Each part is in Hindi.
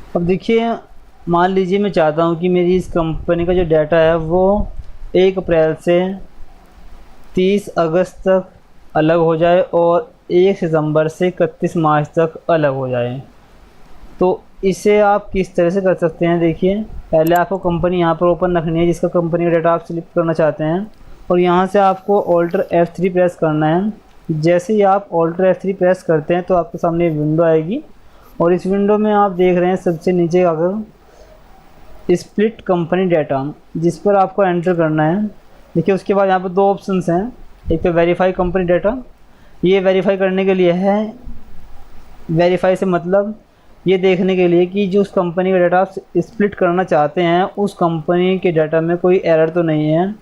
अब देखिए, मान लीजिए मैं चाहता हूँ कि मेरी इस कंपनी का जो डाटा है वो 1 अप्रैल से 30 अगस्त तक अलग हो जाए और 1 सितंबर से 31 मार्च तक अलग हो जाए। तो इसे आप किस तरह से कर सकते हैं, देखिए पहले आपको कंपनी यहाँ पर ओपन रखनी है जिसका कंपनी का डाटा आप सिलेक्ट करना चाहते हैं, और यहाँ से आपको ऑल्टर F3 प्रेस करना है। जैसे ही आप ऑल्टर F3 प्रेस करते हैं तो आपके सामने एक विंडो आएगी, और इस विंडो में आप देख रहे हैं सबसे नीचे अगर स्प्लिट कंपनी डाटा, जिस पर आपको एंटर करना है। देखिए उसके बाद यहाँ पर दो ऑप्शंस हैं, एक तो वेरीफाई कंपनी डाटा, ये वेरीफाई करने के लिए है। वेरीफाई से मतलब ये देखने के लिए कि जो उस कंपनी का डाटा आप स्प्लिट करना चाहते हैं उस कंपनी के डाटा में कोई एरर तो नहीं है,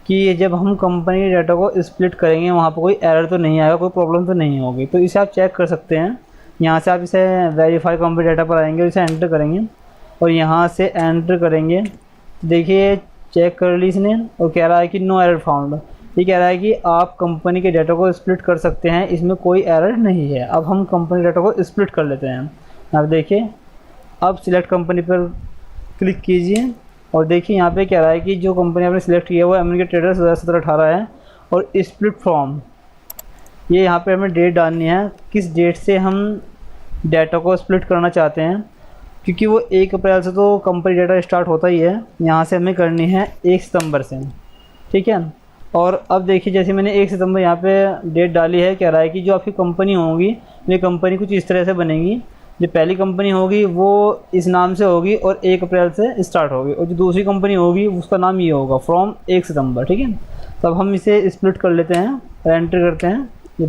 कि जब हम कंपनी के डाटा को स्प्लिट करेंगे वहाँ पर कोई एरर तो नहीं आएगा, कोई प्रॉब्लम तो नहीं होगी। तो इसे आप चेक कर सकते हैं। यहाँ से आप इसे वेरीफाई कंपनी डाटा पर आएंगे, इसे एंटर करेंगे और यहाँ से एंटर करेंगे। देखिए चेक कर ली इसने और कह रहा है कि नो एरर फाउंड। ये कह रहा है कि आप कंपनी के डाटा को स्प्लिट कर सकते हैं, इसमें कोई एरर नहीं है। अब हम कंपनी डाटा को स्प्लिट कर लेते हैं। अब देखिए, अब सिलेक्ट कंपनी पर क्लिक कीजिए और देखिए यहाँ पे कह रहा है कि जो कंपनी आपने सिलेक्ट किया है वो अमेरिकन ट्रेडर्स 2017-18 है, और स्प्लिट फ्रॉम, ये यहाँ पे हमें डेट डालनी है किस डेट से हम डाटा को स्प्लिट करना चाहते हैं, क्योंकि वो 1 अप्रैल से तो कंपनी डाटा स्टार्ट होता ही है। यहाँ से हमें करनी है 1 सितंबर से, ठीक है। और अब देखिए जैसे मैंने 1 सितंबर यहाँ पे डेट डाली है, कह रहा है कि जो आपकी कंपनी होगी ये कंपनी कुछ इस तरह से बनेगी। जो पहली कंपनी होगी वो इस नाम से होगी और 1 अप्रैल से स्टार्ट होगी, और जो दूसरी कंपनी होगी उसका नाम ये होगा फ्रॉम 1 सितंबर, ठीक है। तो अब हम इसे स्प्लिट कर लेते हैं और एंटर करते हैं। ये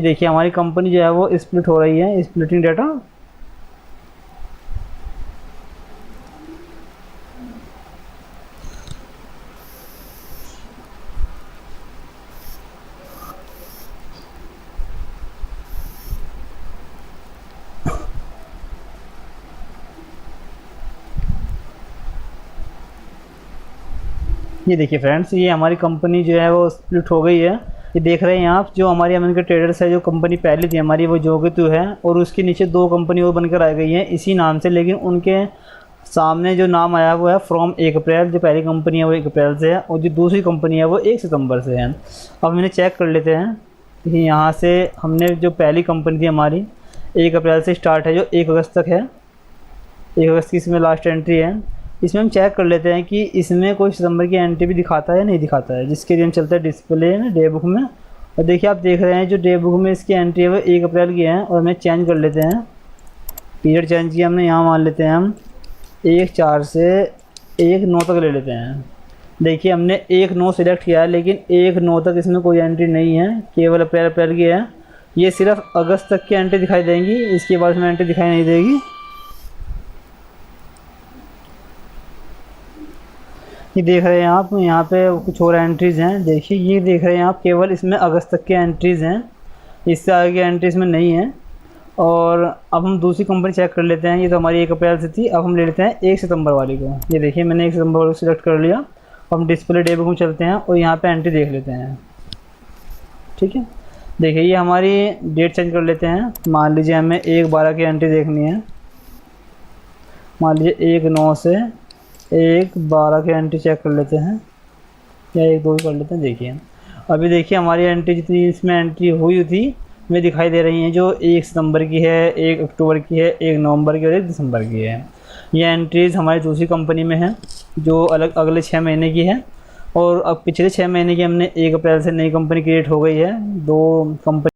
देखिए हमारी कंपनी जो है वो स्प्लिट हो रही है, स्प्लिटिंग डाटा। ये देखिए फ्रेंड्स, ये हमारी कंपनी जो है वो स्प्लिट हो गई है। ये देख रहे हैं आप, जो हमारी अमेरिकन ट्रेडर्स है, जो कंपनी पहले थी हमारी वो जोगेतु है, और उसके नीचे दो कंपनी और बनकर आ गई हैं इसी नाम से, लेकिन उनके सामने जो नाम आया वो है फ्रॉम 1 अप्रैल। जो पहली कंपनी है वो 1 अप्रैल से है और जो दूसरी कंपनी है वो 1 सितंबर से है। अब इन्हें चेक कर लेते हैं। देखिए यहाँ से हमने जो पहली कंपनी थी हमारी 1 अप्रैल से स्टार्ट है, जो 1 अगस्त तक है। 1 अगस्त की इसमें लास्ट एंट्री है। इसमें हम चेक कर लेते हैं कि इसमें कोई सितंबर की एंट्री भी दिखाता है या नहीं दिखाता है, जिसके लिए हम चलते हैं डिस्प्ले में डे बुक में। और देखिए आप देख रहे हैं जो डे बुक में इसकी एंट्री है वो 1 अप्रैल की है, और हमें चेंज कर लेते हैं। पीरियड चेंज किया हमने, यहाँ मान लेते हैं हम 1/4 से 1/9 तक ले लेते हैं। देखिए हमने 1/9 सिलेक्ट किया है, लेकिन 1/9 तक इसमें कोई एंट्री नहीं है, केवल अप्रैल की है। ये सिर्फ अगस्त तक की एंट्री दिखाई देंगी, इसके बाद इसमें एंट्री दिखाई नहीं देगी। ये देख रहे हैं आप, यहाँ पे कुछ और एंट्रीज़ हैं। देखिए ये देख रहे हैं आप, केवल इसमें अगस्त तक के एंट्रीज़ हैं, इससे आगे की एंट्रीज में नहीं है। और अब हम दूसरी कंपनी चेक कर लेते हैं। ये तो हमारी 1 अप्रैल से थी, अब हम ले लेते हैं 1 सितंबर वाली को। ये देखिए मैंने 1 सितंबर वाली को सिलेक्ट कर लिया। अब हम डिस्प्ले डे बुक में चलते हैं और यहाँ पे एंट्री देख लेते हैं, ठीक है। देखिए ये हमारी डेट चेंज कर लेते हैं। मान लीजिए हमें 1/12 की एंट्री देखनी है। मान लीजिए 1/9 से 1/12 की एंट्री चेक कर लेते हैं, या 1/2 कर लेते हैं। देखिए अभी देखिए हमारी एंट्री जितनी इसमें एंट्री हुई थी हमें दिखाई दे रही हैं, जो 1 सितंबर की है, 1 अक्टूबर की है, 1 नवंबर की और 1 दिसंबर की है। ये एंट्रीज़ हमारी दूसरी कंपनी में है जो अगले 6 महीने की है। और अब पिछले 6 महीने की हमने 1 अप्रैल से नई कंपनी क्रिएट हो गई है। दो कंपनी